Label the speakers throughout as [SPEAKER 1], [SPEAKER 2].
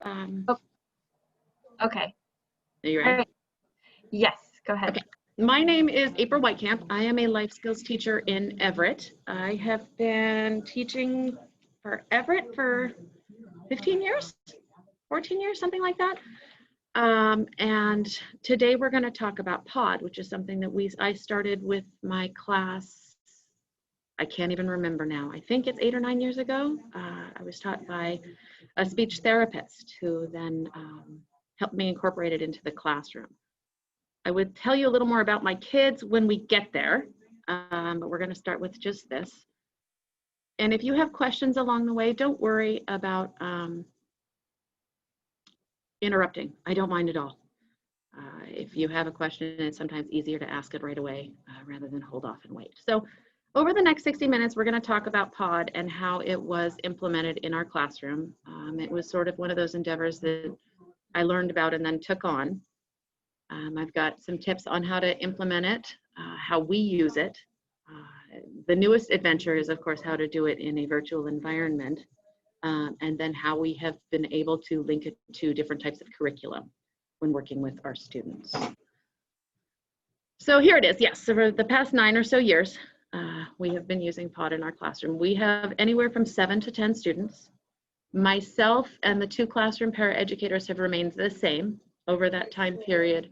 [SPEAKER 1] Oh, okay.
[SPEAKER 2] Are you ready?
[SPEAKER 1] All right. Yes, go ahead.
[SPEAKER 2] Okay. My name is April Whitecamp. I am a life skills teacher in Everett. I have been teaching for Everett for 15 years, 14 years, something like that. And today we're going to talk about PODD, which is something that I started with my class. I can't even remember now. I think it's 8 or 9 years ago. I was taught by a speech therapist who then helped me incorporate it into the classroom. I would tell you a little more about my kids when we get there, but we're going to start with just this. And if you have questions along the way, don't worry about interrupting. I don't mind at all. If you have a question, it's sometimes easier to ask it right away rather than hold off and wait. So over the next 60 minutes, we're going to talk about PODD and how it was implemented in our classroom. It was sort of one of those endeavors that I learned about and then took on. I've got some tips on how to implement it, how we use it. The newest adventure is, of course, how to do it in a virtual environment, and then how we have been able to link it to different types of curriculum when working with our students. So here it is. Yes, so for the past 9 or so years, we have been using PODD in our classroom. We have anywhere from 7 to 10 students. Myself and the 2 classroom paraeducators have remained the same over that time period.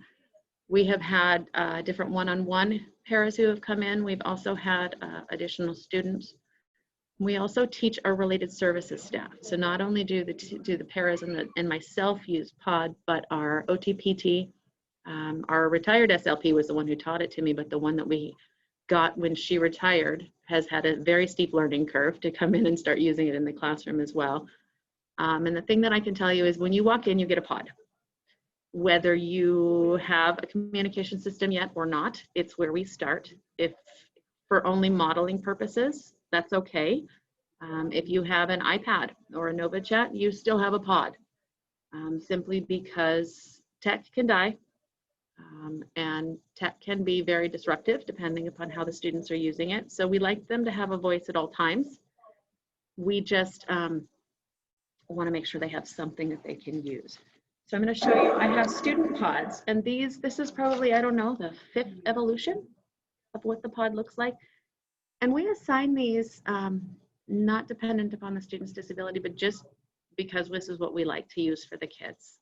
[SPEAKER 2] We have had different one-on-one paras who have come in. We've also had additional students. We also teach our related services staff. So not only do the paras and myself use PODD, but our OTPT, our retired SLP was the one who taught it to me, but the one that we got when she retired has had a very steep learning curve to come in and start using it in the classroom as well. And the thing that I can tell you is when you walk in, you get a PODD. Whether you have a communication system yet or not, it's where we start. If for only modeling purposes, that's okay. If you have an iPad or a NovaChat, you still have a PODD, simply because tech can die, and tech can be very disruptive depending upon how the students are using it. So we like them to have a voice at all times. We just want to make sure they have something that they can use. So I'm going to show you, I have student PODDs, and this is probably, I don't know, the 5th evolution of what the PODD looks like. And we assign these not dependent upon the student's disability, but just because this is what we like to use for the kids.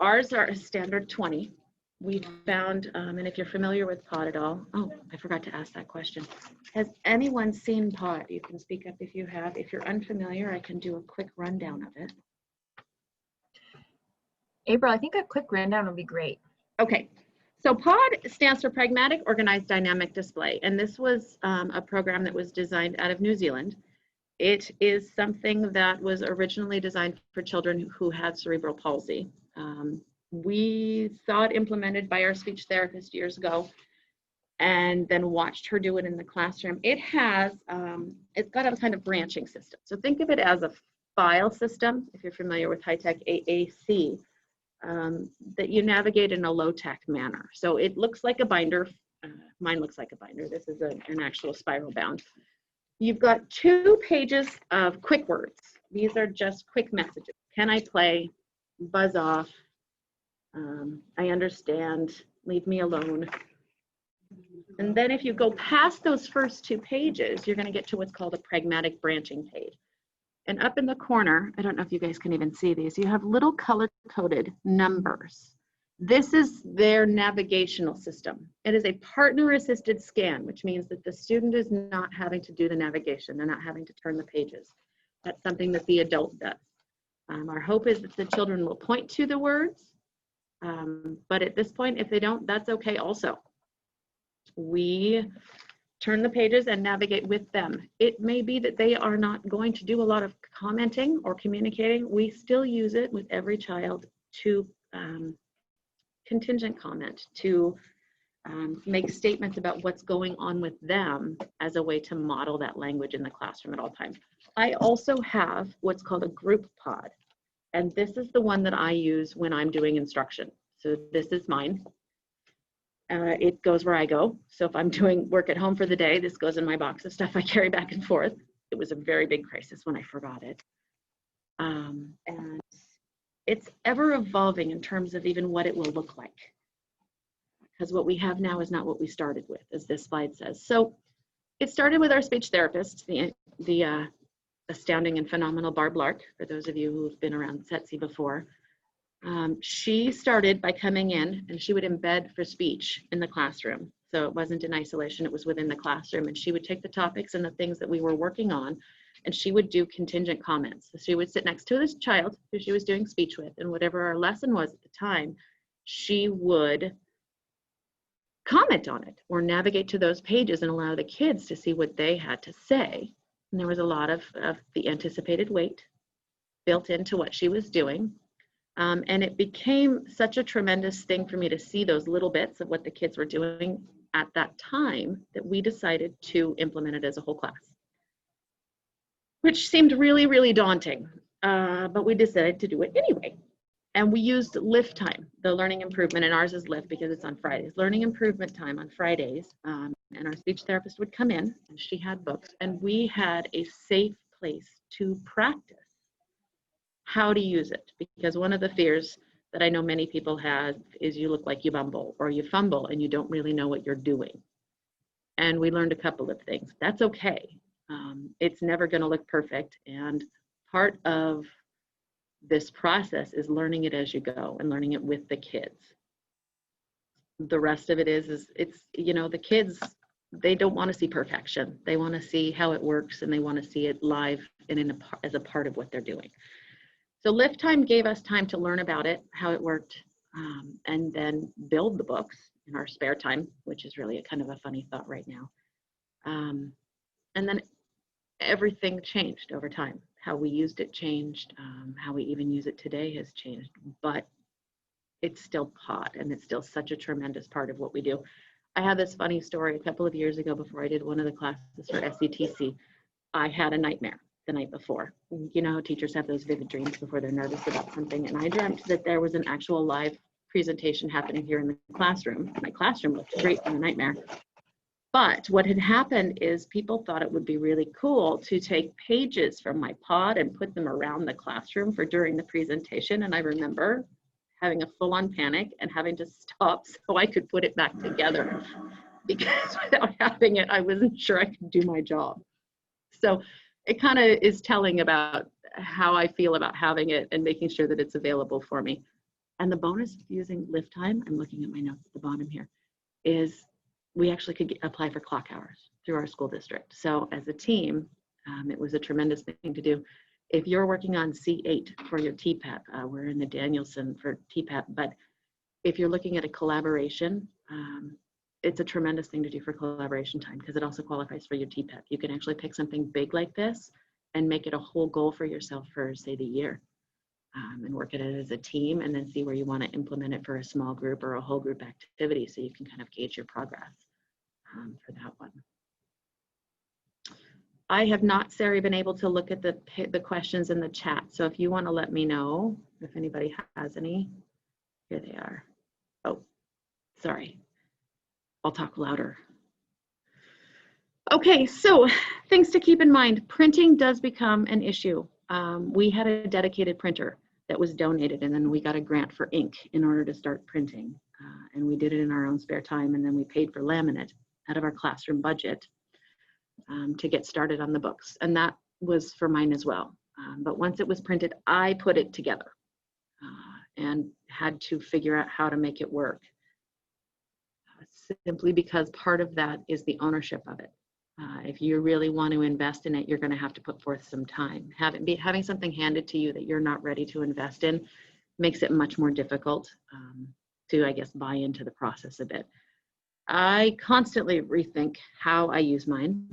[SPEAKER 2] Ours are a standard 20. We found, and if you're familiar with PODD at all, oh, I forgot to ask that question. Has anyone seen PODD? You can speak up if you have. If you're unfamiliar, I can do a quick rundown of it.
[SPEAKER 1] April, I think a quick rundown would be great.
[SPEAKER 2] Okay, so PODD stands for Pragmatic Organized Dynamic Display, and this was a program that was designed out of New Zealand. It is something that was originally designed for children who had cerebral palsy. We saw it implemented by our speech therapist years ago and then watched her do it in the classroom. It has, it's got a kind of branching system. So think of it as a file system, if you're familiar with high-tech AAC, that you navigate in a low-tech manner. So it looks like a binder. Mine looks like a binder. This is an actual spiral bound. You've got 2 pages of quick words. These are just quick messages. Can I play? Buzz off. I understand. Leave me alone. And then if you go past those first 2 pages, you're going to get to what's called a pragmatic branching page. And up in the corner, I don't know if you guys can even see these, you have little color-coded numbers. This is their navigational system. It is a partner-assisted scan, which means that the student is not having to do the navigation. They're not having to turn the pages. That's something that the adult does. Our hope is that the children will point to the words, but at this point, if they don't, that's okay also. We turn the pages and navigate with them. It may be that they are not going to do a lot of commenting or communicating. We still use it with every child to contingent comment, to make statements about what's going on with them as a way to model that language in the classroom at all times. I also have what's called a group PODD, and this is the one that I use when I'm doing instruction. So this is mine. It goes where I go. So if I'm doing work at home for the day, this goes in my box of stuff I carry back and forth. It was a very big crisis when I forgot it. And it's ever evolving in terms of even what it will look like. Because what we have now is not what we started with, as this slide says. So it started with our speech therapist, the astounding and phenomenal Barb Lark, for those of you who've been around SETC before. She started by coming in, and she would embed for speech in the classroom. So it wasn't in isolation, it was within the classroom. And she would take the topics and the things that we were working on, and she would do contingent comments. So she would sit next to this child who she was doing speech with, and whatever our lesson was at the time, she would comment on it or navigate to those pages and allow the kids to see what they had to say. And there was a lot of the anticipated weight built into what she was doing. And it became such a tremendous thing for me to see those little bits of what the kids were doing at that time that we decided to implement it as a whole class, which seemed really, really daunting. But we decided to do it anyway. And we used lift time, the learning improvement, and ours is lift because it's on Fridays. Learning improvement time on Fridays, and our speech therapist would come in, and she had books, and we had a safe place to practice how to use it. Because one of the fears that I know many people have is you look like you bumble or you fumble and you don't really know what you're doing. And we learned a couple of things. That's okay. It's never going to look perfect, and part of this process is learning it as you go and learning it with the kids. The rest of it is it's, you know, the kids, they don't want to see perfection. They want to see how it works, and they want to see it live and as a part of what they're doing. So lift time gave us time to learn about it, how it worked, and then build the books in our spare time, which is really a kind of a funny thought right now. And then everything changed over time. How we used it changed. How we even use it today has changed, but it's still PODD, and it's still such a tremendous part of what we do. I had this funny story a couple of years ago before I did one of the classes for SETC. I had a nightmare the night before. You know how teachers have those vivid dreams before they're nervous about something, and I dreamt that there was an actual live presentation happening here in the classroom. My classroom looked great in the nightmare. But what had happened is people thought it would be really cool to take pages from my PODD and put them around the classroom for during the presentation. And I remember having a full-on panic and having to stop so I could put it back together, because without having it, I wasn't sure I could do my job. So it kind of is telling about how I feel about having it and making sure that it's available for me. And the bonus of using lift time, I'm looking at my notes at the bottom here, is we actually could apply for clock hours through our school district. So as a team, it was a tremendous thing to do. If you're working on C8 for your TPEP, we're in the Danielson for TPEP, but if you're looking at a collaboration, it's a tremendous thing to do for collaboration time, because it also qualifies for your TPEP. You can actually pick something big like this and make it a whole goal for yourself for, say, the year, and work at it as a team, and then see where you want to implement it for a small group or a whole group activity, so you can kind of gauge your progress for that one. I have not, Sari, been able to look at the questions in the chat, so if you want to let me know if anybody has any. Here they are. Oh, sorry. I'll talk louder. Okay, so things to keep in mind. Printing does become an issue. We had a dedicated printer that was donated, and then we got a grant for ink in order to start printing. And we did it in our own spare time, and then we paid for laminate out of our classroom budget to get started on the books. And that was for mine as well. But once it was printed, I put it together and had to figure out how to make it work. Simply because part of that is the ownership of it. If you really want to invest in it, you're going to have to put forth some time. Having something handed to you that you're not ready to invest in makes it much more difficult to, I guess, buy into the process a bit. I constantly rethink how I use mine,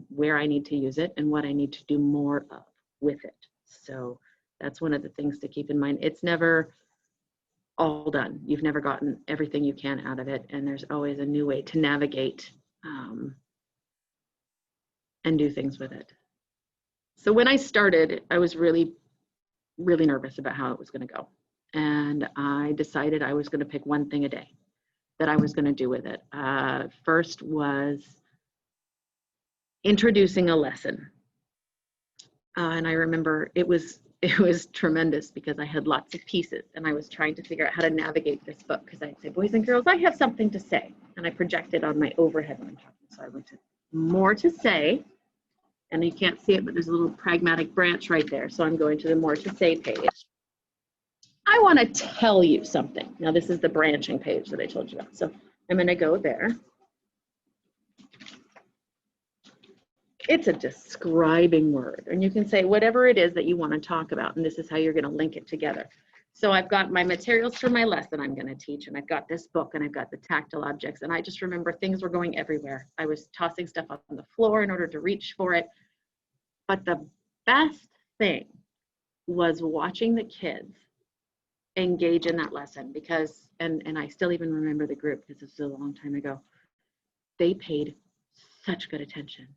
[SPEAKER 2] where I need to use it, and what I need to do more of with it. So that's one of the things to keep in mind. It's never all done. You've never gotten everything you can out of it, and there's always a new way to navigate and do things with it. So when I started, I was really, really nervous about how it was going to go, and I decided I was going to pick one thing a day that I was going to do with it. First was introducing a lesson. And I remember it was tremendous because I had lots of pieces and I was trying to figure out how to navigate this book because I'd say, boys and girls, I have something to say. And I projected on my overhead when I'm talking. So I went to more to say, and you can't see it, but there's a little pragmatic branch right there. So I'm going to the more to say page. I want to tell you something. Now this is the branching page that I told you about. So I'm going to go there. It's a describing word, and you can say whatever it is that you want to talk about, and this is how you're going to link it together. So I've got my materials for my lesson I'm going to teach, and I've got this book, and I've got the tactile objects, and I just remember things were going everywhere. I was tossing stuff up on the floor in order to reach for it. But the best thing was watching the kids engage in that lesson because, and I still even remember the group because this was a long time ago, they paid such good attention.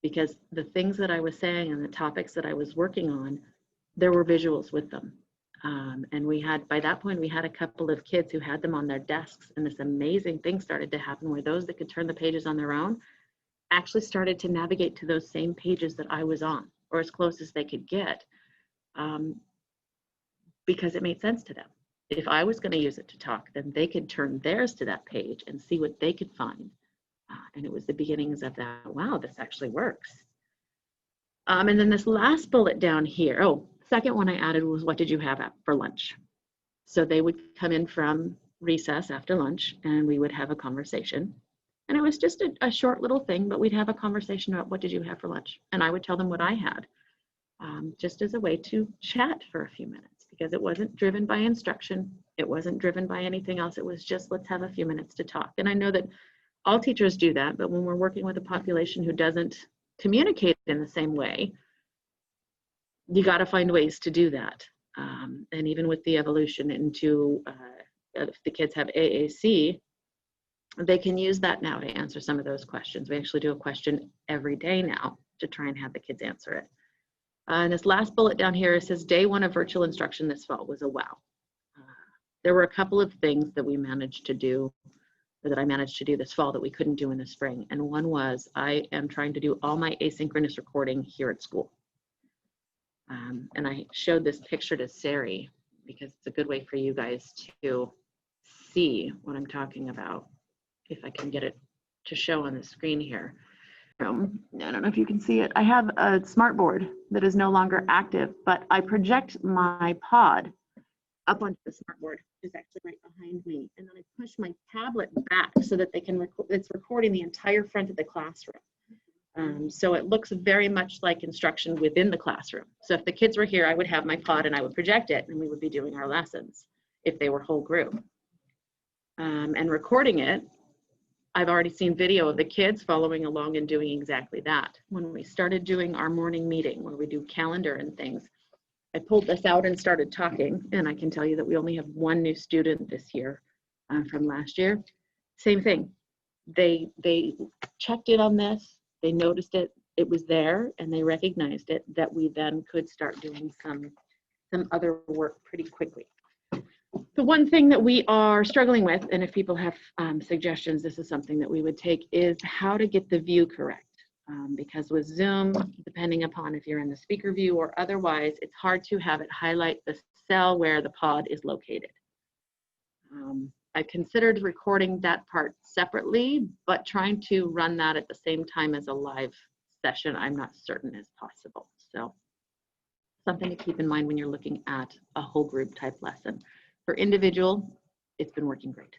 [SPEAKER 2] Because the things that I was saying and the topics that I was working on, there were visuals with them. And we had, by that point, we had a couple of kids who had them on their desks, and this amazing thing started to happen where those that could turn the pages on their own actually started to navigate to those same pages that I was on, or as close as they could get, because it made sense to them. If I was going to use it to talk, then they could turn theirs to that page and see what they could find. And it was the beginnings of that, wow, this actually works. And then this last bullet down here, second one I added was, what did you have for lunch? So they would come in from recess after lunch and we would have a conversation. And it was just a short little thing, but we'd have a conversation about what did you have for lunch? And I would tell them what I had, just as a way to chat for a few minutes, because it wasn't driven by instruction. It wasn't driven by anything else. It was just, let's have a few minutes to talk. And I know that all teachers do that, but when we're working with a population who doesn't communicate in the same way, you got to find ways to do that. And even with the evolution into, if the kids have AAC, they can use that now to answer some of those questions. We actually do a question every day now to try and have the kids answer it. And this last bullet down here says, day one of virtual instruction this fall was a wow. There were a couple of things that we managed to do, that I managed to do this fall that we couldn't do in the spring. And one was, I am trying to do all my asynchronous recording here at school. And I showed this picture to Sari because it's a good way for you guys to see what I'm talking about. If I can get it to show on the screen here. I don't know if you can see it. I have a smart board that is no longer active, but I project my pod up onto the smart board, which is actually right behind me. And then I push my tablet back so that they can record, it's recording the entire front of the classroom. So it looks very much like instruction within the classroom. So if the kids were here, I would have my pod and I would project it and we would be doing our lessons if they were whole group. And recording it, I've already seen video of the kids following along and doing exactly that. When we started doing our morning meeting where we do calendar and things, I pulled this out and started talking, and I can tell you that we only have one new student this year from last year. Same thing. They checked in on this, they noticed it, it was there, and they recognized it, that we then could start doing some other work pretty quickly. The one thing that we are struggling with, and if people have suggestions, this is something that we would take, is how to get the view correct. Because with Zoom, depending upon if you're in the speaker view or otherwise, it's hard to have it highlight the cell where the pod is located. I considered recording that part separately, but trying to run that at the same time as a live session, I'm not certain is possible. So something to keep in mind when you're looking at a whole group type lesson. For individual, it's been working great.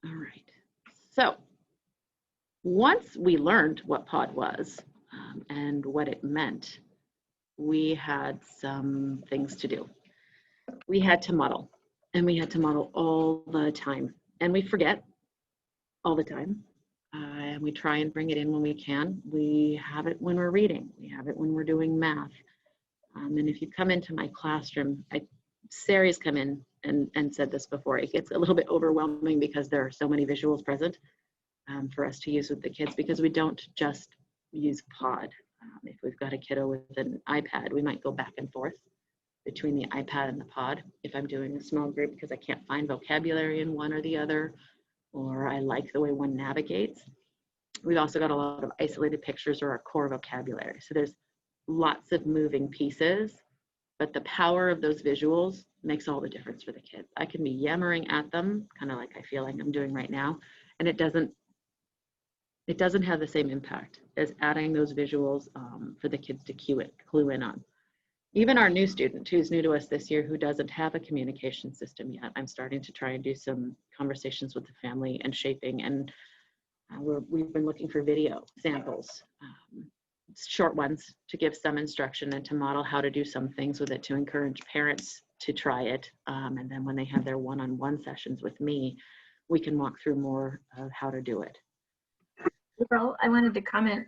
[SPEAKER 2] All right, so once we learned what PODD was and what it meant, we had some things to do. We had to model, and we had to model all the time, and we forget all the time, and we try and bring it in when we can. We have it when we're reading, we have it when we're doing math, and if you come into my classroom, Sari's come in and said this before, it gets a little bit overwhelming because there are so many visuals present for us to use with the kids, because we don't just use PODD. If we've got a kiddo with an iPad, we might go back and forth between the iPad and the PODD. If I'm doing a small group because I can't find vocabulary in one or the other, or I like the way one navigates. We've also got a lot of isolated pictures or our core vocabulary. So there's lots of moving pieces, but the power of those visuals makes all the difference for the kids. I can be yammering at them, kind of like I feel like I'm doing right now, and it doesn't have the same impact as adding those visuals for the kids to clue in on. Even our new student who's new to us this year who doesn't have a communication system yet, I'm starting to try and do some conversations with the family and shaping, and we've been looking for video samples, short ones, to give some instruction and to model how to do some things with it to encourage parents to try it. And then when they have their one-on-one sessions with me, we can walk through more of how to do it.
[SPEAKER 1] April, I wanted to comment.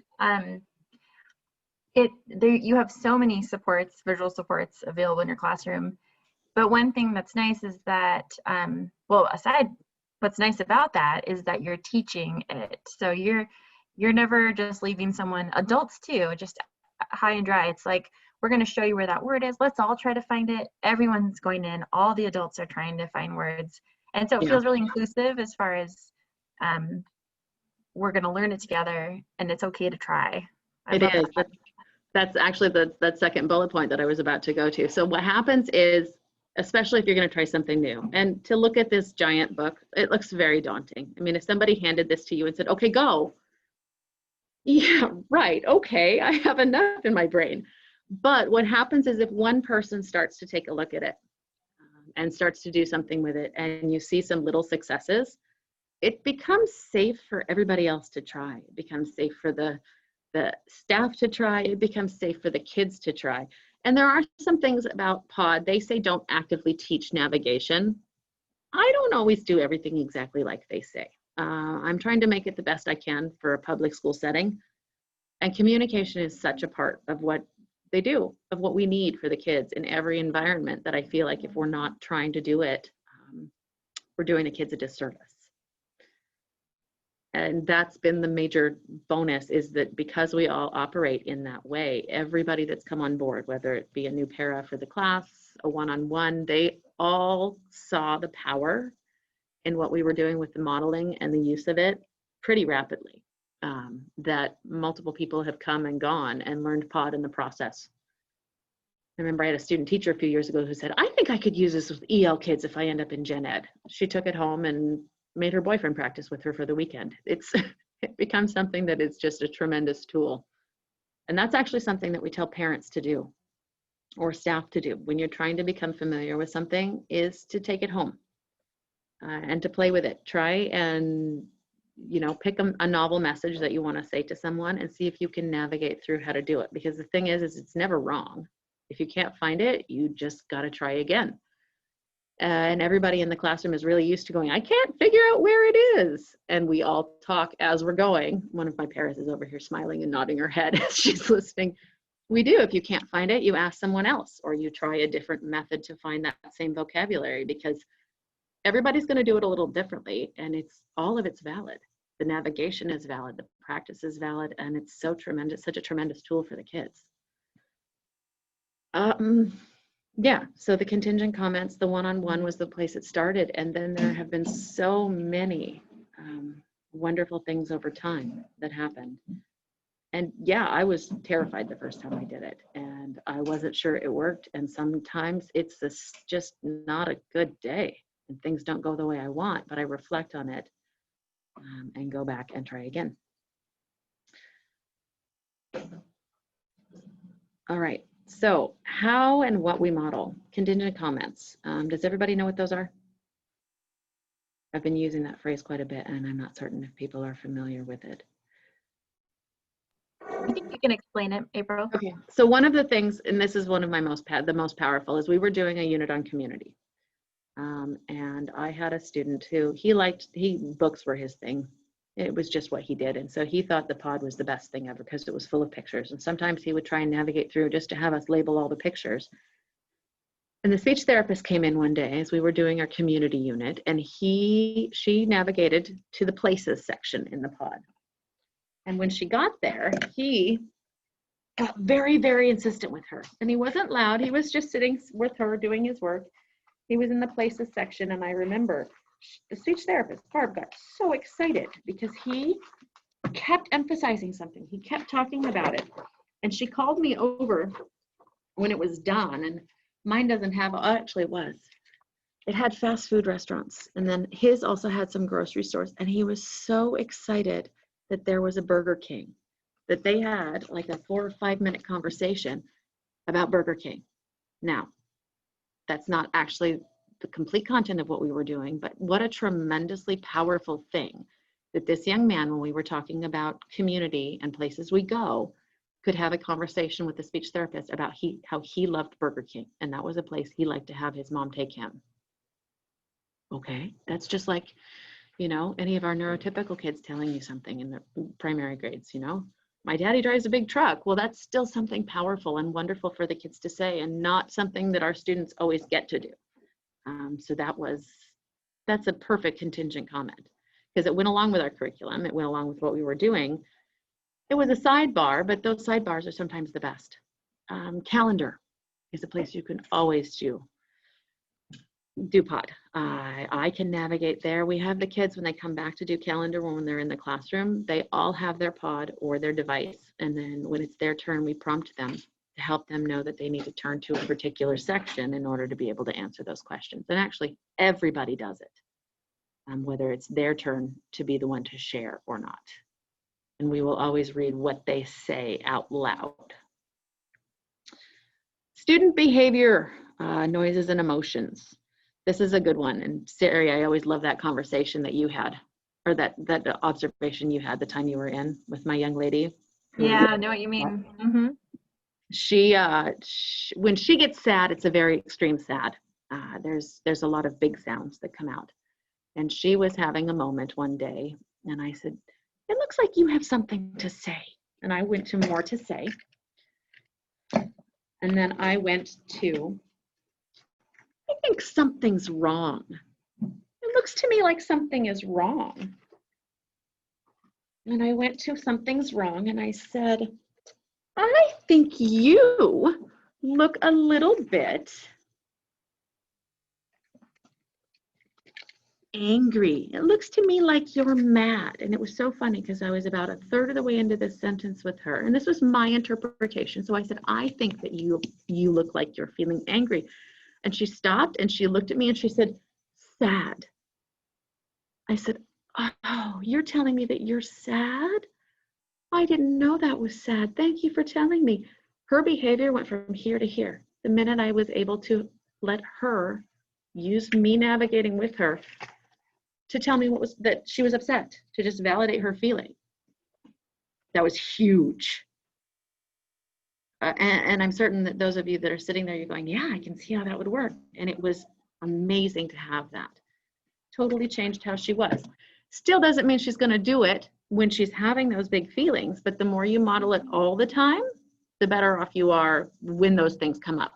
[SPEAKER 1] You have so many supports, visual supports available in your classroom. But one thing that's nice is that, what's nice about that is that you're teaching it. So you're never just leaving someone, adults too, just high and dry. It's like, we're going to show you where that word is. Let's all try to find it. Everyone's going in. All the adults are trying to find words. And so it feels really inclusive as far as we're going to learn it together and it's okay to try.
[SPEAKER 2] It is. That's actually that second bullet point that I was about to go to. So what happens is, especially if you're going to try something new, and to look at this giant book, it looks very daunting. I mean, if somebody handed this to you and said, okay, go. Yeah, right. Okay, I have enough in my brain. But what happens is if one person starts to take a look at it and starts to do something with it, and you see some little successes, it becomes safe for everybody else to try. It becomes safe for the staff to try. It becomes safe for the kids to try. And there are some things about PODD. They say don't actively teach navigation. I don't always do everything exactly like they say. I'm trying to make it the best I can for a public school setting. And communication is such a part of what they do, of what we need for the kids in every environment, that I feel like if we're not trying to do it, we're doing the kids a disservice. And that's been the major bonus, is that because we all operate in that way, everybody that's come on board, whether it be a new para for the class, a one-on-one, they all saw the power in what we were doing with the modeling and the use of it pretty rapidly. That multiple people have come and gone and learned PODD in the process. I remember I had a student teacher a few years ago who said, I think I could use this with EL kids if I end up in gen ed. She took it home and made her boyfriend practice with her for the weekend. It becomes something that is just a tremendous tool. And that's actually something that we tell parents to do, or staff to do, when you're trying to become familiar with something, is to take it home and to play with it. Try and, pick a novel message that you want to say to someone and see if you can navigate through how to do it. Because the thing is it's never wrong. If you can't find it, you just got to try again. And everybody in the classroom is really used to going, I can't figure out where it is. And we all talk as we're going. One of my parents is over here smiling and nodding her head as she's listening. We do. If you can't find it, you ask someone else, or you try a different method to find that same vocabulary, because everybody's going to do it a little differently, and all of it's valid. The navigation is valid, the practice is valid, and it's so tremendous, such a tremendous tool for the kids. Yeah, so the contingent comments, the one-on-one was the place it started, and then there have been so many wonderful things over time that happened. And yeah, I was terrified the first time I did it, and I wasn't sure it worked, and sometimes it's just not a good day, and things don't go the way I want, but I reflect on it and go back and try again. All right. So how and what we model. Contingent comments. Does everybody know what those are? I've been using that phrase quite a bit, and I'm not certain if people are familiar with it.
[SPEAKER 1] I think you can explain it, April.
[SPEAKER 2] Okay. So one of the things, and this is one of my the most powerful, is we were doing a unit on community. And I had a student who books were his thing. It was just what he did. And so he thought the PODD was the best thing ever because it was full of pictures. And sometimes he would try and navigate through just to have us label all the pictures. And the speech therapist came in one day as we were doing our community unit, and she navigated to the places section in the PODD. And when she got there, he got very, very insistent with her. And he wasn't loud. He was just sitting with her doing his work. He was in the places section, and I remember the speech therapist, Barb, got so excited because he kept emphasizing something. He kept talking about it. And she called me over when it was done, and mine doesn't have, actually it was. It had fast food restaurants, and then his also had some grocery stores, and he was so excited that there was a Burger King, that they had like a 4 or 5 minute conversation about Burger King. Now, that's not actually the complete content of what we were doing, but what a tremendously powerful thing that this young man, when we were talking about community and places we go, could have a conversation with the speech therapist about how he loved Burger King, and that was a place he liked to have his mom take him. Okay, that's just like, you know, any of our neurotypical kids telling you something in the primary grades, you know, my daddy drives a big truck. Well, that's still something powerful and wonderful for the kids to say, and not something that our students always get to do. So that's a perfect contingent comment, because it went along with our curriculum. It went along with what we were doing. It was a sidebar, but those sidebars are sometimes the best. Calendar is a place you can always do PODD. I can navigate there. We have the kids, when they come back to do calendar, when they're in the classroom, they all have their PODD or their device. And then when it's their turn, we prompt them to help them know that they need to turn to a particular section in order to be able to answer those questions. And actually, everybody does it, whether it's their turn to be the one to share or not. And we will always read what they say out loud. Student behavior, noises and emotions. This is a good one. And Sari, I always love that conversation that you had, or that observation you had the time you were in with my young lady.
[SPEAKER 1] Yeah, I know what you mean. Mm-hmm.
[SPEAKER 2] She, when she gets sad, it's a very extreme sad. There's a lot of big sounds that come out. And she was having a moment one day, and I said, it looks like you have something to say. And I went to more to say. And then I went to, I think something's wrong. It looks to me like something is wrong. And I went to something's wrong, and I said, I think you look a little bit angry. It looks to me like you're mad. And it was so funny because I was about a third of the way into this sentence with her, and this was my interpretation. So I said, I think that you look like you're feeling angry. And she stopped and she looked at me and she said, sad. I said, oh, you're telling me that you're sad? I didn't know that was sad. Thank you for telling me. Her behavior went from here to here. The minute I was able to let her use me navigating with her to tell me that she was upset, to just validate her feeling. That was huge. And I'm certain that those of you that are sitting there, you're going, yeah, I can see how that would work. And it was amazing to have that. Totally changed how she was. Still doesn't mean she's going to do it when she's having those big feelings, but the more you model it all the time, the better off you are when those things come up.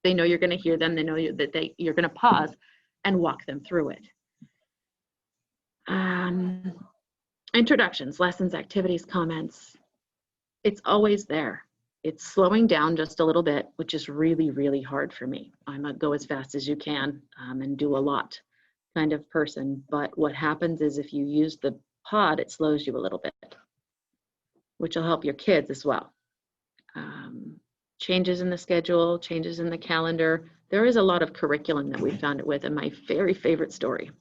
[SPEAKER 2] They know you're going to hear them. They know that you're going to pause and walk them through it. Introductions, lessons, activities, comments. It's always there. It's slowing down just a little bit, which is really, really hard for me. I'm a go as fast as you can and do a lot kind of person. But what happens is if you use the PODD, it slows you a little bit, which will help your kids as well. Changes in the schedule, changes in the calendar. There is a lot of curriculum that we found it with. And my very favorite story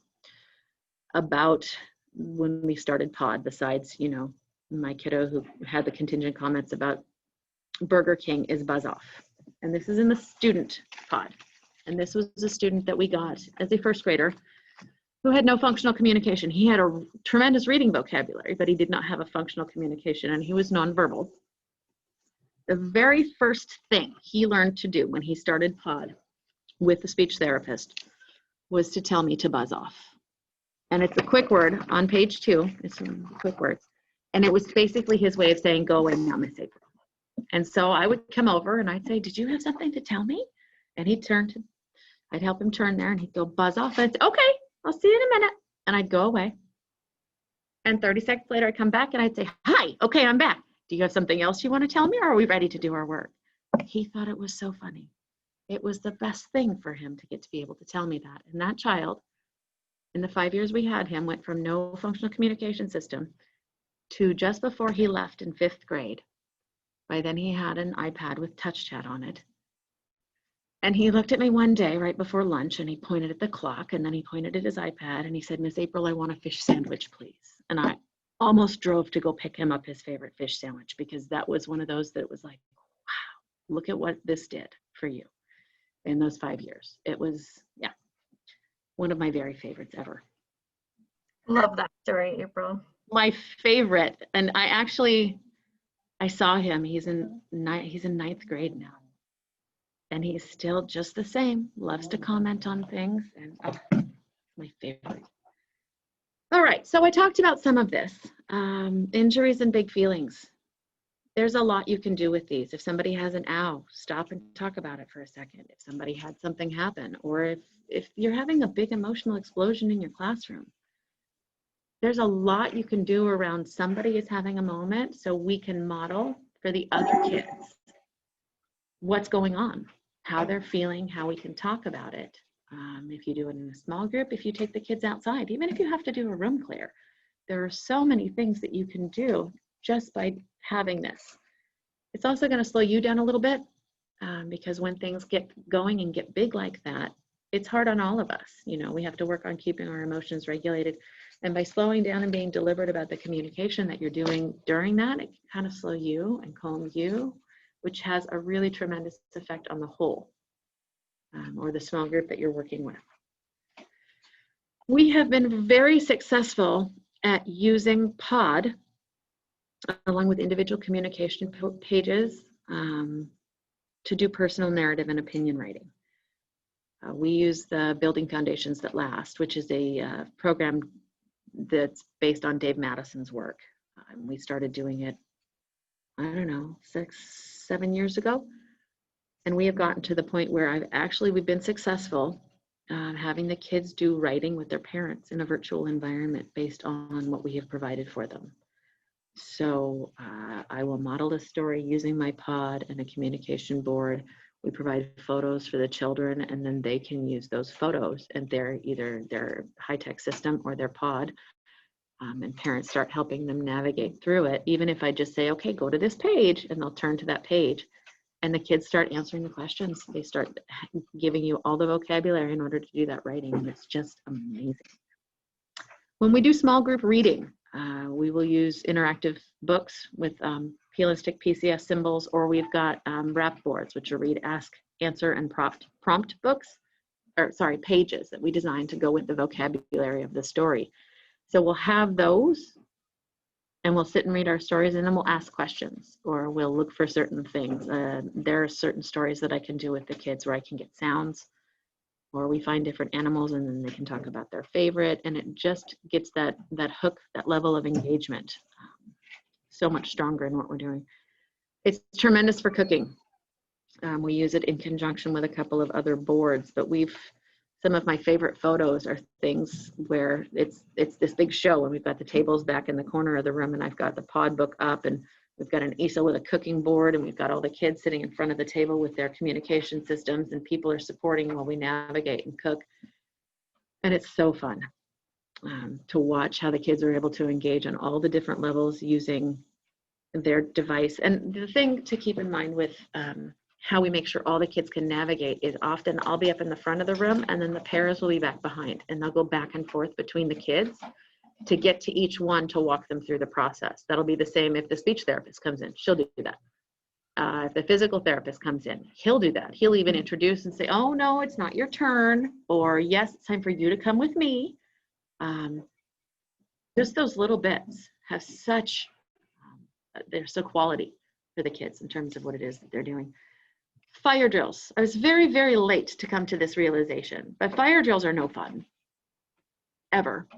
[SPEAKER 2] about when we started PODD, besides, you know, my kiddo who had the contingent comments about Burger King, is Buzz Off. And this is in the student PODD. And this was a student that we got as a first grader who had no functional communication. He had a tremendous reading vocabulary, but he did not have a functional communication, and he was nonverbal. The very first thing he learned to do when he started PODD with the speech therapist was to tell me to buzz off. And it's a quick word on page 2. It's some quick words. And it was basically his way of saying, go away now, Miss April. And so I would come over and I'd say, did you have something to tell me? And he'd I'd help him turn there, and he'd go buzz off. And I'd say, okay, I'll see you in a minute. And I'd go away. And 30 seconds later, I'd come back and I'd say, hi, okay, I'm back. Do you have something else you want to tell me, or are we ready to do our work? He thought it was so funny. It was the best thing for him to get to be able to tell me that. And that child, in the 5 years we had him, went from no functional communication system to just before he left in 5th grade. By then he had an iPad with touch chat on it. And he looked at me one day right before lunch and he pointed at the clock and then he pointed at his iPad and he said, "Miss April, I want a fish sandwich, please." And I almost drove to go pick him up his favorite fish sandwich, because that was one of those that was like, wow, look at what this did for you in those 5 years. It was, yeah, one of my very favorites ever.
[SPEAKER 1] Love that story, April.
[SPEAKER 2] My favorite, and I saw him, he's in 9th grade now. And he's still just the same, loves to comment on things, and my favorite. All right, so I talked about some of this. Injuries and big feelings. There's a lot you can do with these. If somebody has an ow, stop and talk about it for a second. If somebody had something happen, or if you're having a big emotional explosion in your classroom, there's a lot you can do around somebody is having a moment, so we can model for the other kids what's going on, how they're feeling, how we can talk about it. If you do it in a small group, if you take the kids outside, even if you have to do a room clear, there are so many things that you can do just by having this. It's also going to slow you down a little bit, because when things get going and get big like that, it's hard on all of us. You know, we have to work on keeping our emotions regulated. And by slowing down and being deliberate about the communication that you're doing during that, it can kind of slow you and calm you, which has a really tremendous effect on the whole, or the small group that you're working with. We have been very successful at using PODD along with individual communication pages to do personal narrative and opinion writing. We use the Building Foundations That Last, which is a program that's based on Dave Madison's work. We started doing it, I don't know, 6-7 years ago. And we have gotten to the point where we've been successful having the kids do writing with their parents in a virtual environment based on what we have provided for them. So I will model a story using my PODD and a communication board. We provide photos for the children, and then they can use those photos and either their high-tech system or their PODD, and parents start helping them navigate through it. Even if I just say, okay, go to this page, and they'll turn to that page, and the kids start answering the questions. They start giving you all the vocabulary in order to do that writing, and it's just amazing. When we do small group reading, we will use interactive books with realistic PCS symbols, or we've got rap boards, which are read, ask, answer, and prompt books, pages that we designed to go with the vocabulary of the story. So we'll have those, and we'll sit and read our stories, and then we'll ask questions, or we'll look for certain things. There are certain stories that I can do with the kids where I can get sounds, or we find different animals and then they can talk about their favorite, and it just gets that hook, that level of engagement so much stronger in what we're doing. It's tremendous for cooking. We use it in conjunction with a couple of other boards, but some of my favorite photos are things where it's this big show, and we've got the tables back in the corner of the room, and I've got the PODD book up, and we've got an easel with a cooking board, and we've got all the kids sitting in front of the table with their communication systems, and people are supporting while we navigate and cook. And it's so fun to watch how the kids are able to engage on all the different levels using their device. And the thing to keep in mind with how we make sure all the kids can navigate is often I'll be up in the front of the room, and then the parents will be back behind, and they'll go back and forth between the kids to get to each one to walk them through the process. That'll be the same if the speech therapist comes in, she'll do that. If the physical therapist comes in, he'll do that. He'll even introduce and say, oh no, it's not your turn, or yes, it's time for you to come with me. Just those little bits have they're so quality for the kids in terms of what it is that they're doing. Fire drills. I was very, very late to come to this realization, but fire drills are no fun, ever.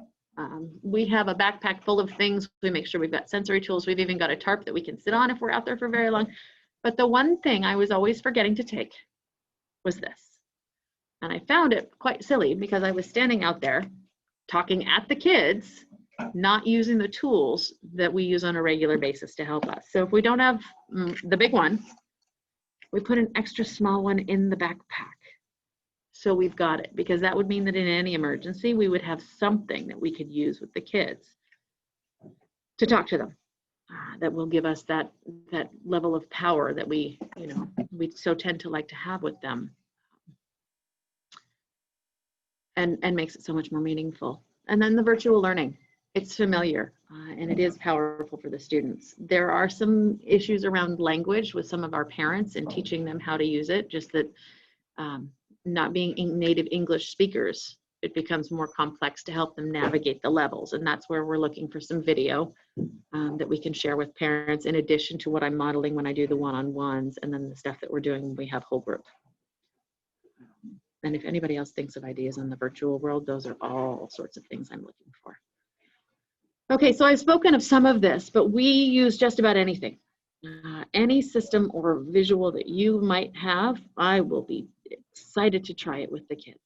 [SPEAKER 2] We have a backpack full of things. We make sure we've got sensory tools. We've even got a tarp that we can sit on if we're out there for very long. But the one thing I was always forgetting to take was this. And I found it quite silly because I was standing out there talking at the kids, not using the tools that we use on a regular basis to help us. So if we don't have the big one, we put an extra small one in the backpack. So we've got it, because that would mean that in any emergency, we would have something that we could use with the kids. to talk to them. That will give us that level of power that we so tend to like to have with them, and makes it so much more meaningful. And then the virtual learning, it's familiar and it is powerful for the students. There are some issues around language with some of our parents and teaching them how to use it, just that not being native English speakers, it becomes more complex to help them navigate the levels. And that's where we're looking for some video that we can share with parents, in addition to what I'm modeling when I do the one-on-ones, and then the stuff that we're doing when we have whole group. And if anybody else thinks of ideas in the virtual world, those are all sorts of things I'm looking for. Okay, so I've spoken of some of this, but we use just about anything. Any system or visual that you might have, I will be excited to try it with the kids.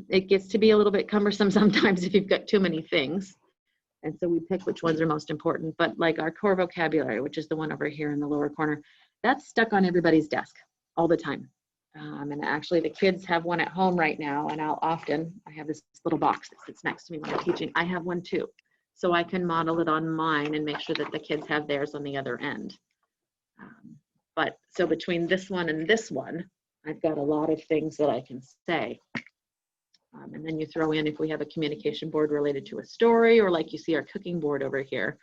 [SPEAKER 2] It gets to be a little bit cumbersome sometimes if you've got too many things. And so we pick which ones are most important. But like our core vocabulary, which is the one over here in the lower corner, that's stuck on everybody's desk all the time. And actually the kids have one at home right now, and I have this little box that sits next to me when I'm teaching. I have one too. So I can model it on mine and make sure that the kids have theirs on the other end. But so between this one and this one, I've got a lot of things that I can say. And then you throw in if we have a communication board related to a story, or like you see our cooking board over here.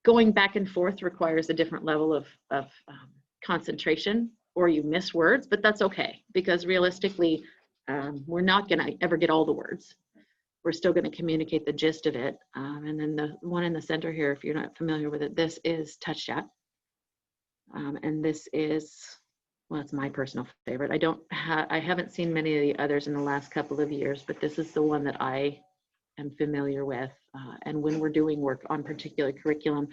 [SPEAKER 2] Going back and forth requires a different level of concentration, or you miss words, but that's okay, because realistically, we're not gonna ever get all the words. We're still gonna communicate the gist of it. And then the one in the center here, if you're not familiar with it, this is Touch Chat. And this is, well, it's my personal favorite. I haven't seen many of the others in the last couple of years, but this is the one that I am familiar with. And when we're doing work on particular curriculum,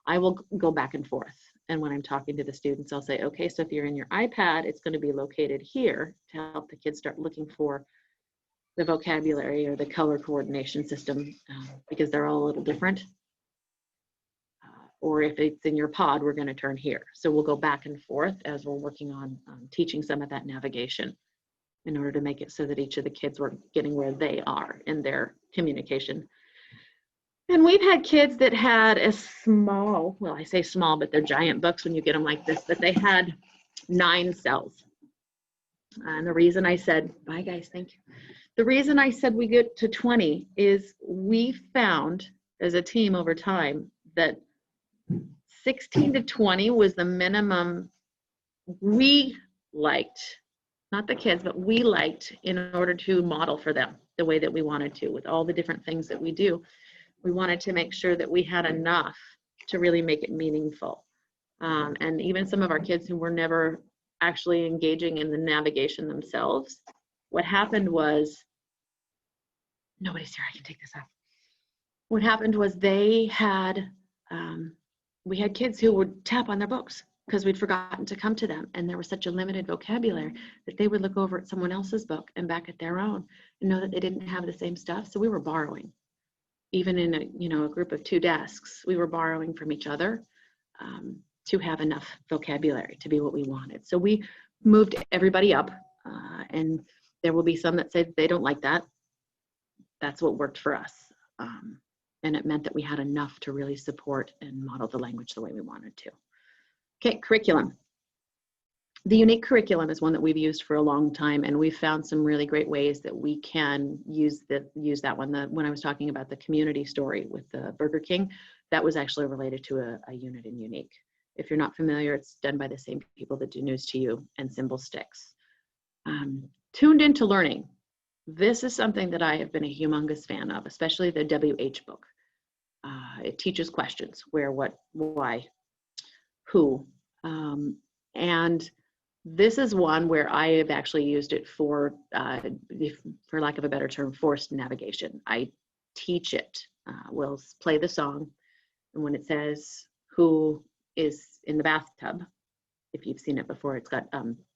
[SPEAKER 2] I will go back and forth. And when I'm talking to the students, I'll say, okay, so if you're in your iPad, it's going to be located here to help the kids start looking for the vocabulary or the color coordination system, because they're all a little different. Or if it's in your pod, we're going to turn here. So we'll go back and forth as we're working on teaching some of that navigation, in order to make it so that each of the kids were getting where they are in their communication. And we've had kids that had a small, well, I say small, but they're giant books when you get them like this, but they had 9 cells. And the reason I said, bye guys, thank you. The reason I said we get to 20 is we found as a team over time that 16 to 20 was the minimum we liked, not the kids, but we liked, in order to model for them the way that we wanted to, with all the different things that we do. We wanted to make sure that we had enough to really make it meaningful. And even some of our kids who were never actually engaging in the navigation themselves, what happened was, nobody's here, I can take this off. What happened was they had, we had kids who would tap on their books because we'd forgotten to come to them, and there was such a limited vocabulary that they would look over at someone else's book and back at their own and know that they didn't have the same stuff. So we were borrowing. Even in a group of 2 desks, we were borrowing from each other to have enough vocabulary to be what we wanted. So we moved everybody up, and there will be some that say they don't like that. That's what worked for us. And it meant that we had enough to really support and model the language the way we wanted to. Okay, curriculum. The unique curriculum is one that we've used for a long time, and we've found some really great ways that we can use that one. When I was talking about the community story with the Burger King, that was actually related to a unit in Unique. If you're not familiar, it's done by the same people that do News to You and Symbol Sticks. Tuned into learning. This is something that I have been a humongous fan of, especially the WH book. It teaches questions: where, what, why, who. And this is one where I have actually used it for lack of a better term, forced navigation. I teach it. We'll play the song, and when it says who is in the bathtub, if you've seen it before, it's got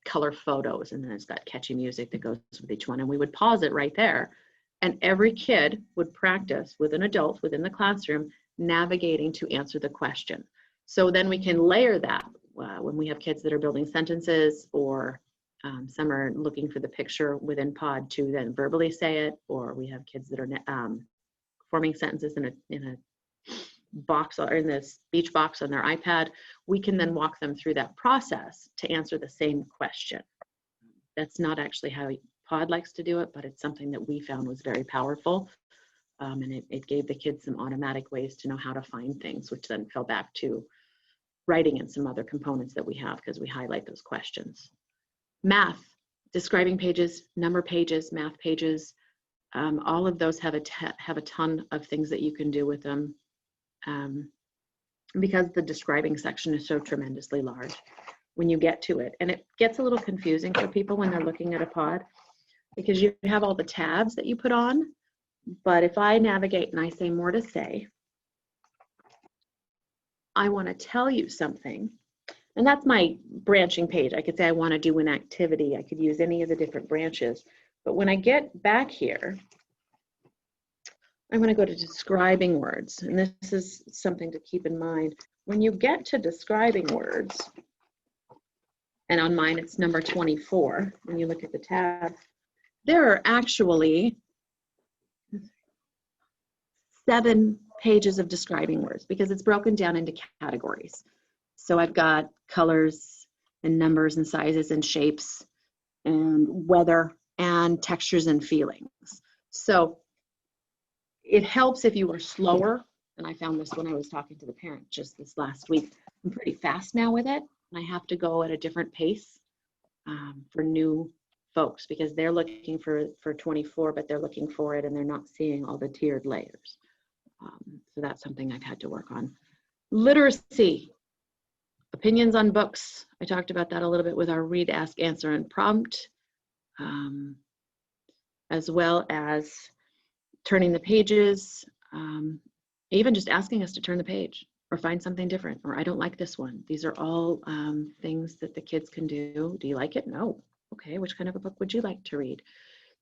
[SPEAKER 2] color photos, and then it's got catchy music that goes with each one, and we would pause it right there, and every kid would practice with an adult within the classroom navigating to answer the question. So then we can layer that when we have kids that are building sentences, or some are looking for the picture within PODD to then verbally say it, or we have kids that are forming sentences in a box or in the speech box on their iPad, we can then walk them through that process to answer the same question. That's not actually how PODD likes to do it, but it's something that we found was very powerful. And it gave the kids some automatic ways to know how to find things, which then fell back to writing and some other components that we have because we highlight those questions. Math, describing pages, number pages, math pages, all of those have a ton of things that you can do with them. Because the describing section is so tremendously large when you get to it. And it gets a little confusing for people when they're looking at a PODD because you have all the tabs that you put on. But if I navigate and I say more to say, I want to tell you something. And that's my branching page. I could say I want to do an activity. I could use any of the different branches. But when I get back here, I'm going to go to describing words. And this is something to keep in mind. When you get to describing words, and on mine it's number 24, when you look at the tab, there are actually 7 pages of describing words because it's broken down into categories. So I've got colors and numbers and sizes and shapes and weather and textures and feelings. So it helps if you are slower, and I found this when I was talking to the parent just this last week. I'm pretty fast now with it, and I have to go at a different pace for new folks because they're looking for 24, but they're looking for it and they're not seeing all the tiered layers. So that's something I've had to work on. Literacy, opinions on books. I talked about that a little bit with our read, ask, answer, and prompt, as well as turning the pages, even just asking us to turn the page or find something different, or I don't like this one. These are all things that the kids can do. Do you like it? No. Okay, which kind of a book would you like to read?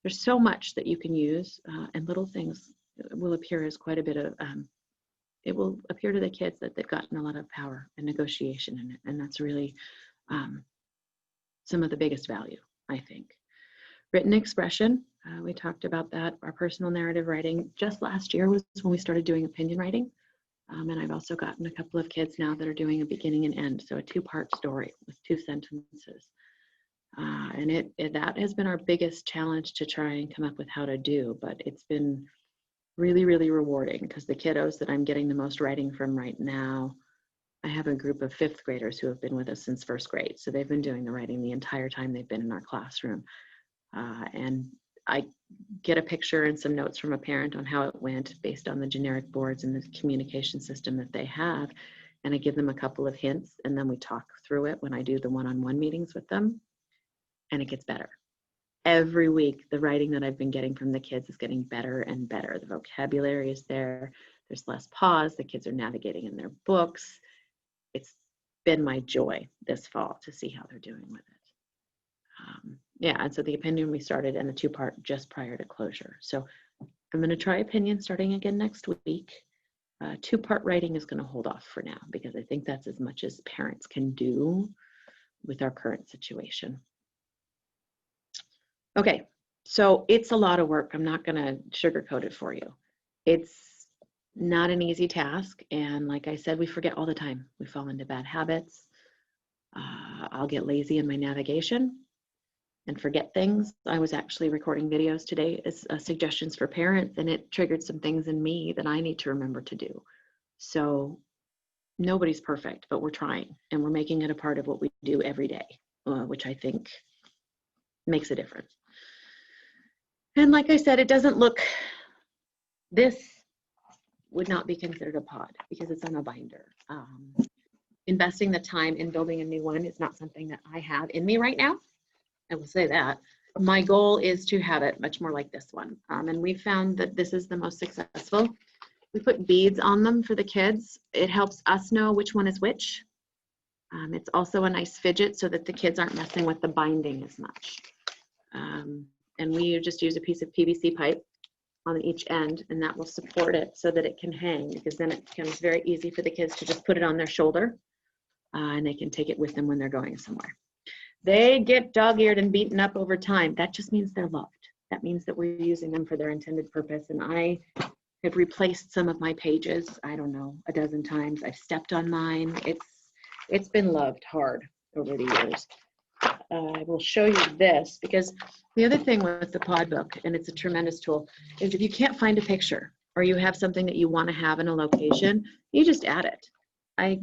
[SPEAKER 2] There's so much that you can use, and little things will appear as quite a bit of, it will appear to the kids that they've gotten a lot of power and negotiation in it, and that's really some of the biggest value, I think. Written expression, we talked about that. Our personal narrative writing just last year was when we started doing opinion writing. And I've also gotten a couple of kids now that are doing a beginning and end, so a 2-part story with 2 sentences. And that has been our biggest challenge to try and come up with how to do, but it's been really, really rewarding because the kiddos that I'm getting the most writing from right now, I have a group of 5th graders who have been with us since 1st grade. So they've been doing the writing the entire time they've been in our classroom. And I get a picture and some notes from a parent on how it went based on the generic boards and the communication system that they have. And I give them a couple of hints and then we talk through it when I do the one-on-one meetings with them, and it gets better. Every week, the writing that I've been getting from the kids is getting better and better. The vocabulary is there. There's less pause. The kids are navigating in their books. It's been my joy this fall to see how they're doing with it. Yeah, and so the opinion we started in a 2-part just prior to closure. So I'm going to try opinion starting again next week. 2-part writing is going to hold off for now because I think that's as much as parents can do with our current situation. Okay, so it's a lot of work. I'm not going to sugarcoat it for you. It's not an easy task. And like I said, we forget all the time. We fall into bad habits. I'll get lazy in my navigation and forget things. I was actually recording videos today as suggestions for parents, and it triggered some things in me that I need to remember to do. So nobody's perfect, but we're trying, and we're making it a part of what we do every day, which I think makes a difference. And like I said, it doesn't look, this would not be considered a PODD because it's on a binder. Investing the time in building a new one is not something that I have in me right now. I will say that. My goal is to have it much more like this one. And we found that this is the most successful. We put beads on them for the kids. It helps us know which one is which. It's also a nice fidget so that the kids aren't messing with the binding as much. And we just use a piece of PVC pipe on each end, and that will support it so that it can hang, because then it becomes very easy for the kids to just put it on their shoulder, and they can take it with them when they're going somewhere. They get dog-eared and beaten up over time. That just means they're loved. That means that we're using them for their intended purpose, and I I've replaced some of my pages, I don't know, a dozen times. I've stepped on mine. It's been loved hard over the years. I will show you this, because the other thing with the PODD book, and it's a tremendous tool, is if you can't find a picture or you have something that you want to have in a location, you just add it. I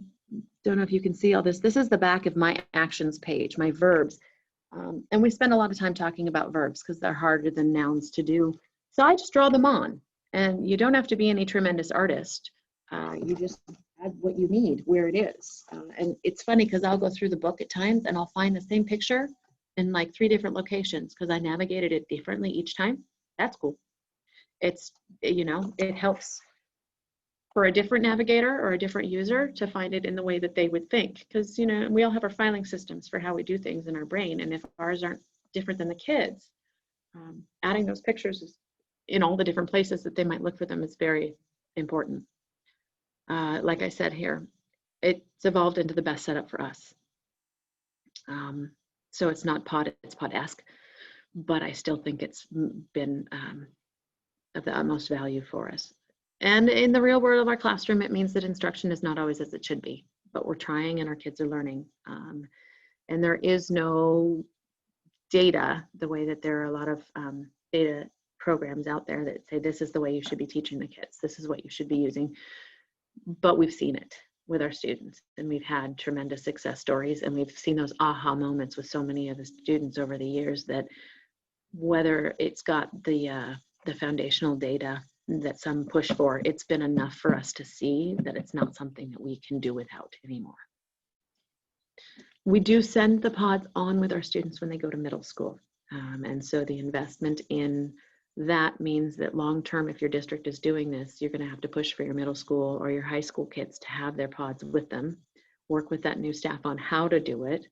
[SPEAKER 2] don't know if you can see all this. This is the back of my actions page, my verbs. And we spend a lot of time talking about verbs because they're harder than nouns to do. So I just draw them on. And you don't have to be any tremendous artist. You just add what you need where it is. And it's funny because I'll go through the book at times and I'll find the same picture in like 3 different locations because I navigated it differently each time. That's cool. It's, you know, it helps for a different navigator or a different user to find it in the way that they would think. Because, you know, we all have our filing systems for how we do things in our brain. And if ours aren't different than the kids, adding those pictures is, in all the different places that they might look for them is very important. Like I said here, it's evolved into the best setup for us. So it's not PODD, it's PODD-esque, but I still think it's been of the utmost value for us. And in the real world of our classroom, it means that instruction is not always as it should be, but we're trying and our kids are learning. And there is no data, the way that there are a lot of data programs out there that say this is the way you should be teaching the kids, this is what you should be using. But we've seen it with our students, and we've had tremendous success stories, and we've seen those aha moments with so many of the students over the years that whether it's got the foundational data that some push for, it's been enough for us to see that it's not something that we can do without anymore. We do send the PODDs on with our students when they go to middle school. And so the investment in that means that long-term, if your district is doing this, you're going to have to push for your middle school or your high school kids to have their PODDs with them, work with that new staff on how to do it,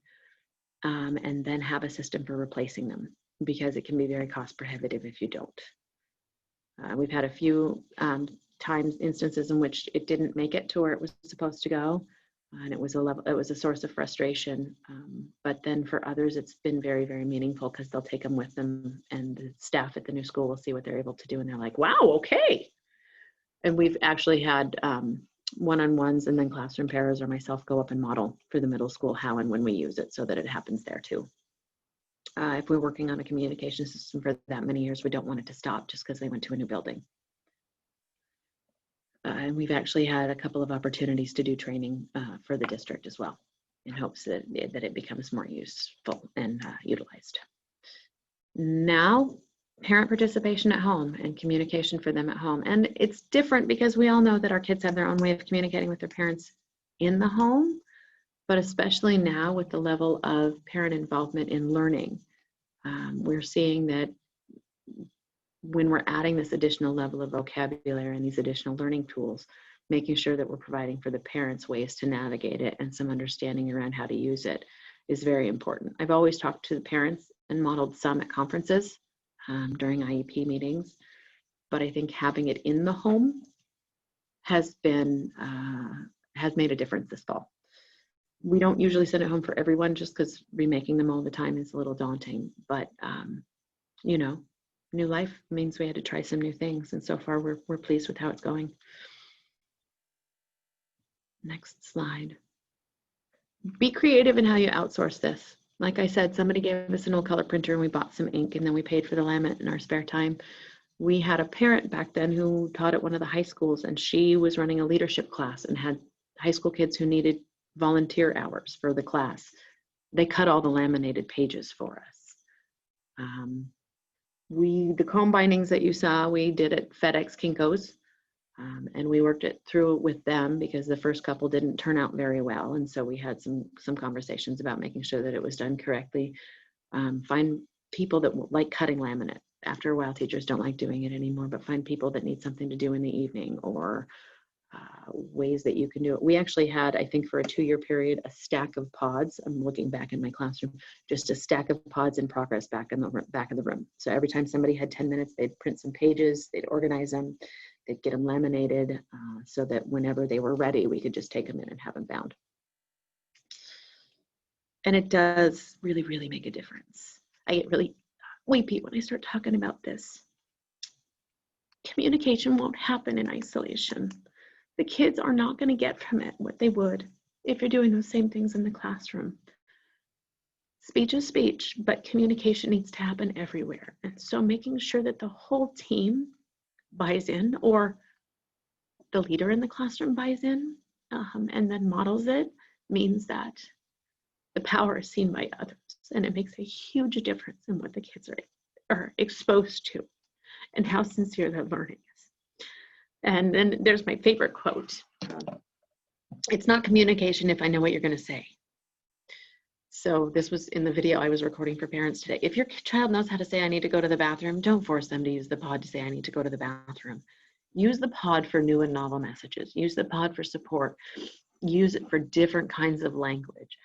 [SPEAKER 2] and then have a system for replacing them, because it can be very cost prohibitive if you don't. We've had a few instances in which it didn't make it to where it was supposed to go, and it was a source of frustration. But then for others, it's been very, very meaningful because they'll take them with them, and the staff at the new school will see what they're able to do, and they're like, "Wow, okay." And we've actually had one-on-ones and then classroom pairs or myself go up and model for the middle school how and when we use it, so that it happens there too. If we're working on a communication system for that many years, we don't want it to stop just because they went to a new building. And we've actually had a couple of opportunities to do training for the district as well, in hopes that it becomes more useful and utilized. Now, parent participation at home and communication for them at home. And it's different because we all know that our kids have their own way of communicating with their parents in the home, but especially now with the level of parent involvement in learning, we're seeing that when we're adding this additional level of vocabulary and these additional learning tools, making sure that we're providing for the parents ways to navigate it and some understanding around how to use it is very important. I've always talked to the parents and modeled some at conferences during IEP meetings, but I think having it in the home has made a difference this fall. We don't usually send it home for everyone just because remaking them all the time is a little daunting, but you know, new life means we had to try some new things, and so far we're pleased with how it's going. Next slide. Be creative in how you outsource this. Like I said, somebody gave us an old color printer and we bought some ink, and then we paid for the laminate in our spare time. We had a parent back then who taught at one of the high schools, and she was running a leadership class and had high school kids who needed volunteer hours for the class. They cut all the laminated pages for us. The comb bindings that you saw, we did at FedEx Kinko's, and we worked it through with them because the first couple didn't turn out very well, and so we had some conversations about making sure that it was done correctly. Find people that like cutting laminate. After a while, teachers don't like doing it anymore, but find people that need something to do in the evening, or ways that you can do it. We actually had, I think for a 2-year period, a stack of PODDs. I'm looking back in my classroom, just a stack of PODDs in progress back of the room. So every time somebody had 10 minutes, they'd print some pages, they'd organize them, they'd get them laminated so that whenever they were ready, we could just take them in and have them bound. And it does really, really make a difference. I get really weepy when I start talking about this. Communication won't happen in isolation. The kids are not going to get from it what they would if you're doing those same things in the classroom. Speech is speech, but communication needs to happen everywhere. And so making sure that the whole team buys in, or the leader in the classroom buys in, and then models it, means that the power is seen by others. And it makes a huge difference in what the kids are exposed to and how sincere their learning is. And then there's my favorite quote. It's not communication if I know what you're going to say. So this was in the video I was recording for parents today. If your child knows how to say, I need to go to the bathroom, don't force them to use the PODD to say, I need to go to the bathroom. Use the PODD for new and novel messages. Use the PODD for support. Use it for different kinds of language.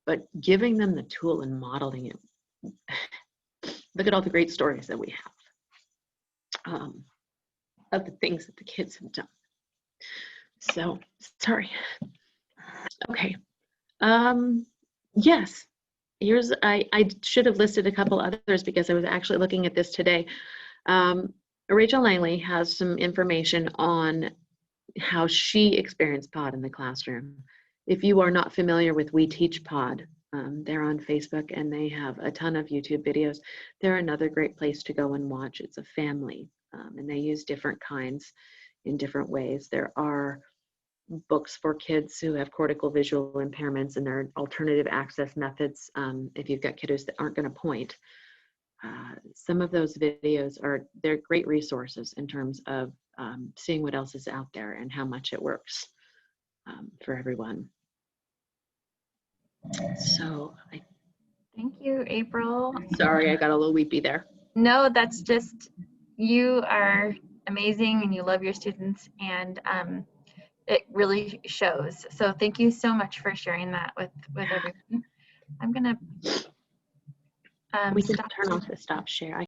[SPEAKER 2] But giving them the tool and modeling it. Look at all the great stories that we have of the things that the kids have done. So, sorry. Okay. Yes. Here's, I should have listed a couple others because I was actually looking at this today. Rachel Langley has some information on how she experienced PODD in the classroom. If you are not familiar with We Teach PODD, they're on Facebook and they have a ton of YouTube videos. They're another great place to go and watch. It's a family, and they use different kinds in different ways. There are books for kids who have cortical visual impairments, and there are alternative access methods if you've got kiddos that aren't going to point. Some of those videos they're great resources in terms of seeing what else is out there and how much it works for everyone. So
[SPEAKER 1] Thank you, April.
[SPEAKER 2] Sorry, I got a little weepy there.
[SPEAKER 1] No, that's just, you are amazing and you love your students, and it really shows. So thank you so much for sharing that with everyone. I'm gonna
[SPEAKER 2] we can turn off the stop share.